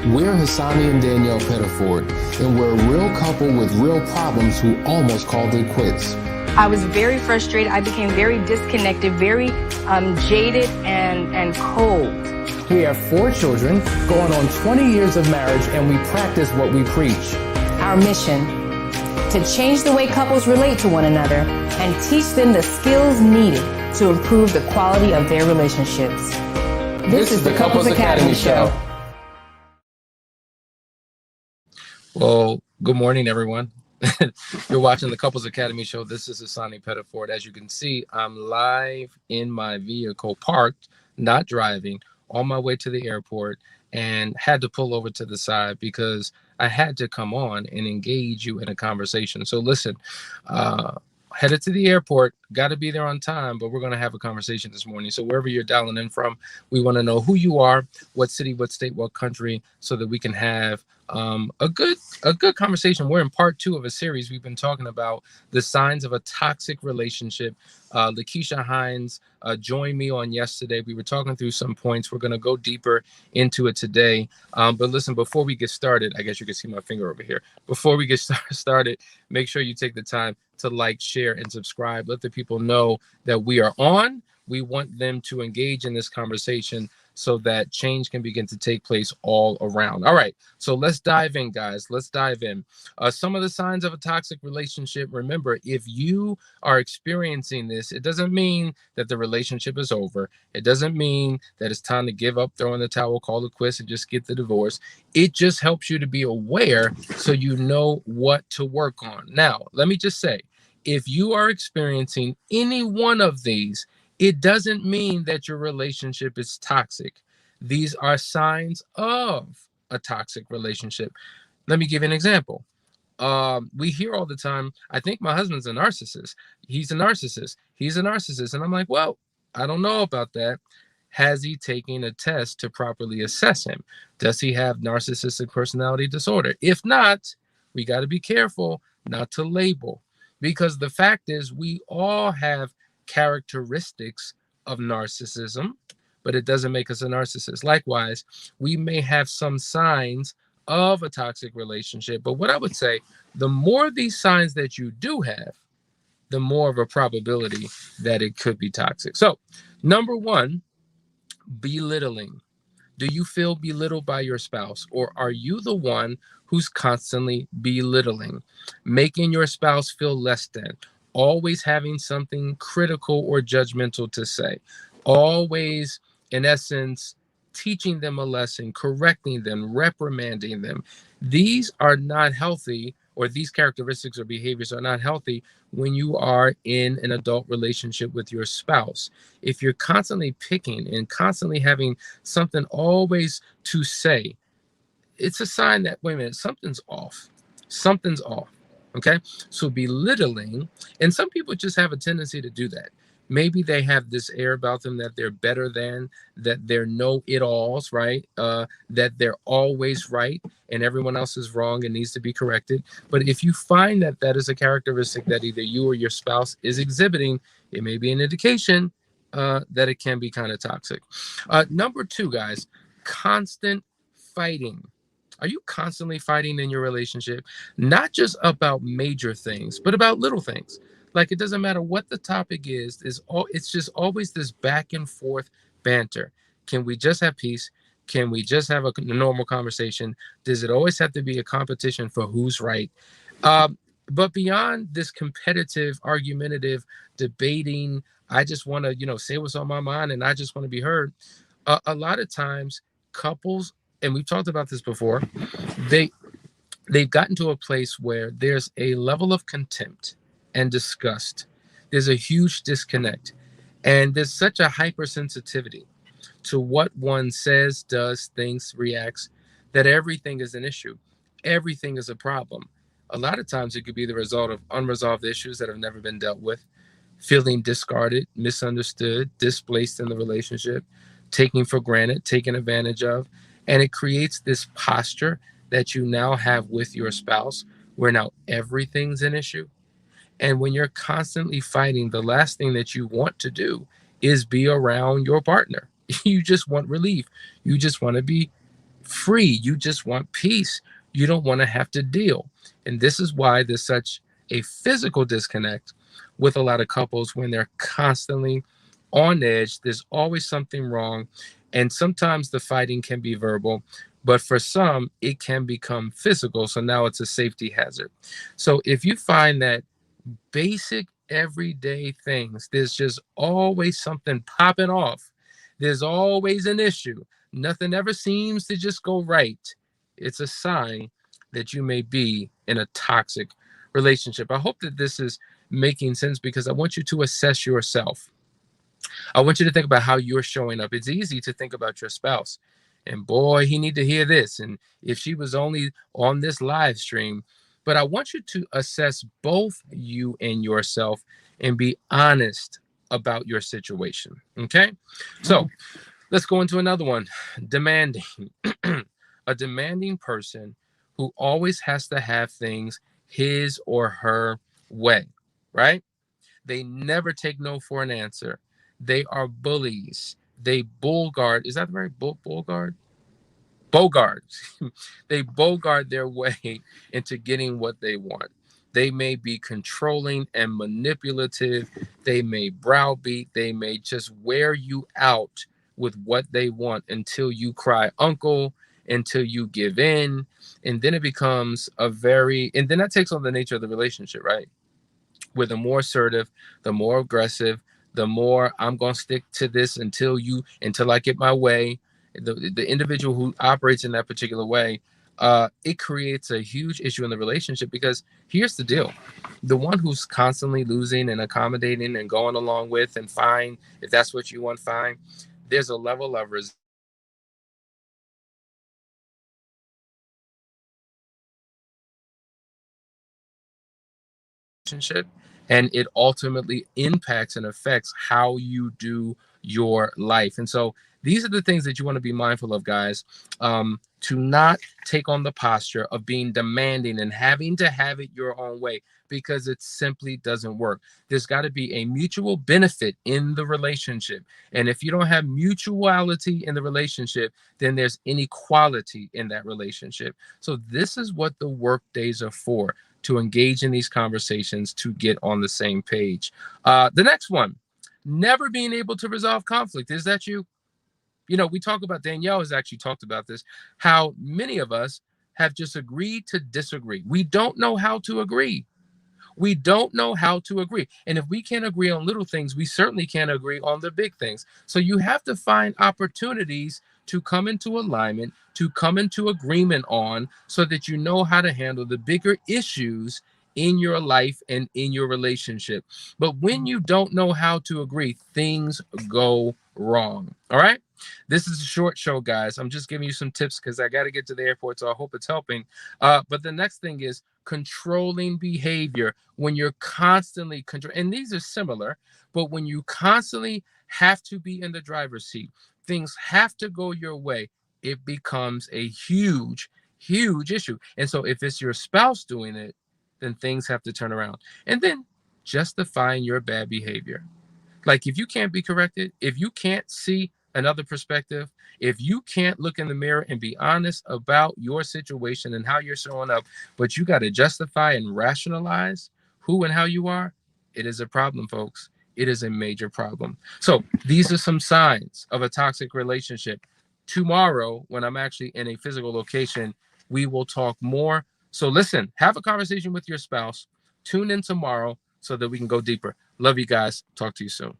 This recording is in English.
We're Hassani and Danielle Pettiford, and we're a real couple with real problems who almost called it quits. I was very frustrated. I became very disconnected, very jaded and cold. We have 4 children, going on 20 years of marriage, and we practice what we preach. Our mission, to change the way couples relate to one another and teach them the skills needed to improve the quality of their relationships. This is the Couples Academy Show. Well, good morning, everyone. You're watching the Couples Academy Show. This is Hassani Pettiford. As you can see, I'm live in my vehicle, parked, not driving, on my way to the airport, and had to pull over to the side because I had to come on and engage you in a conversation. So listen, headed to the airport, got to be there on time, but we're going to have a conversation this morning. So wherever you're dialing in from, we want to know who you are, what city, what state, what country, so that we can have a good conversation. We're in part 2 of a series. We've been talking about the signs of a toxic relationship. Lakeisha Hines joined me on yesterday. We were talking through some points. We're going to go deeper into it today. But listen, before we get started, I guess you can see my finger over here. Before we get started, make sure you take the time to like, share, and subscribe. Let the people know that we are on. We want them to engage in this conversation so that change can begin to take place all around. All right, so let's dive in, guys. Let's dive in. Some of the signs of a toxic relationship. Remember, if you are experiencing this, it doesn't mean that the relationship is over. It doesn't mean that it's time to give up, throw in the towel, call it quits, and just get the divorce. It just helps you to be aware so you know what to work on. Now, let me just say, if you are experiencing any one of these, it doesn't mean that your relationship is toxic. These are signs of a toxic relationship. Let me give you an example. We hear all the time, I think my husband's a narcissist. He's a narcissist. He's a narcissist. And I'm like, well, I don't know about that. Has he taken a test to properly assess him? Does he have narcissistic personality disorder? If not, we got to be careful not to label. Because the fact is, we all have characteristics of narcissism, but it doesn't make us a narcissist. Likewise, we may have some signs of a toxic relationship, but what I would say, the more these signs that you do have, the more of a probability that it could be toxic. So, number 1, belittling. Do you feel belittled by your spouse, or are you the one who's constantly belittling, making your spouse feel less than, always having something critical or judgmental to say, always, in essence, teaching them a lesson, correcting them, reprimanding them? These are not healthy, or these characteristics or behaviors are not healthy when you are in an adult relationship with your spouse. If you're constantly picking and constantly having something always to say, it's a sign that, wait a minute, something's off. Something's off. Okay, so belittling, and some people just have a tendency to do that. Maybe they have this air about them that they're better than, that they're know-it-alls, right? That they're always right and everyone else is wrong and needs to be corrected. But if you find that that is a characteristic that either you or your spouse is exhibiting, it may be an indication that it can be kind of toxic. Number 2, guys, constant fighting. Are you constantly fighting in your relationship? Not just about major things, but about little things. Like, it doesn't matter what the topic is, it's just always this back and forth banter. Can we just have peace? Can we just have a normal conversation? Does it always have to be a competition for who's right? But beyond this competitive, argumentative, debating, I just want to, say what's on my mind and I just want to be heard. A lot of times couples, and we've talked about this before, they've gotten to a place where there's a level of contempt and disgust. There's a huge disconnect, and there's such a hypersensitivity to what one says, does, thinks, reacts, that everything is an issue. Everything is a problem. A lot of times it could be the result of unresolved issues that have never been dealt with, feeling discarded, misunderstood, displaced in the relationship, taking for granted, taken advantage of. And it creates this posture that you now have with your spouse where now everything's an issue. And when you're constantly fighting, the last thing that you want to do is be around your partner. You just want relief. You just want to be free. You just want peace. You don't want to have to deal. And this is why there's such a physical disconnect with a lot of couples when they're constantly on edge. There's always something wrong. And sometimes the fighting can be verbal, but for some, it can become physical. So now it's a safety hazard. So if you find that basic everyday things, there's just always something popping off, there's always an issue, nothing ever seems to just go right, it's a sign that you may be in a toxic relationship. I hope that this is making sense because I want you to assess yourself. I want you to think about how you're showing up. It's easy to think about your spouse and boy, he need to hear this. And if she was only on this live stream, but I want you to assess both you and yourself and be honest about your situation. Okay. So let's go into another one. Demanding. A demanding person who always has to have things his or her way, right? They never take no for an answer. They are bullies. They bullguard. Is that the right bullguard? Bogart. They bogart their way into getting what they want. They may be controlling and manipulative. They may browbeat. They may just wear you out with what they want until you cry uncle, until you give in. And then it becomes and then that takes on the nature of the relationship, right? Where the more assertive, the more aggressive, the more I'm going to stick to this until I get my way. The individual who operates in that particular way, it creates a huge issue in the relationship because here's the deal. The one who's constantly losing and accommodating and going along with and fine, if that's what you want, fine. There's a level of relationship, and it ultimately impacts and affects how you do your life. And so these are the things that you want to be mindful of, guys, to not take on the posture of being demanding and having to have it your own way, because it simply doesn't work. There's got to be a mutual benefit in the relationship. And if you don't have mutuality in the relationship, then there's inequality in that relationship. So this is what the work days are for, to engage in these conversations, to get on the same page. The next one, never being able to resolve conflict. Is that you? You know, we talk about, Danielle has actually talked about this, how many of us have just agreed to disagree. We don't know how to agree. We don't know how to agree. And if we can't agree on little things, we certainly can't agree on the big things. So you have to find opportunities to come into alignment, to come into agreement on, so that you know how to handle the bigger issues in your life and in your relationship. But when you don't know how to agree, things go wrong. All right. This is a short show, guys. I'm just giving you some tips because I got to get to the airport, so I hope it's helping. But the next thing is controlling behavior. When you're constantly and these are similar, but when you constantly have to be in the driver's seat, things have to go your way, it becomes a huge, huge issue. And so if it's your spouse doing it, then things have to turn around. And then justifying your bad behavior. Like if you can't be corrected, if you can't see another perspective, if you can't look in the mirror and be honest about your situation and how you're showing up, but you got to justify and rationalize who and how you are, it is a problem, folks. It is a major problem. So these are some signs of a toxic relationship. Tomorrow, when I'm actually in a physical location, we will talk more. So listen, have a conversation with your spouse. Tune in tomorrow so that we can go deeper. Love you guys. Talk to you soon.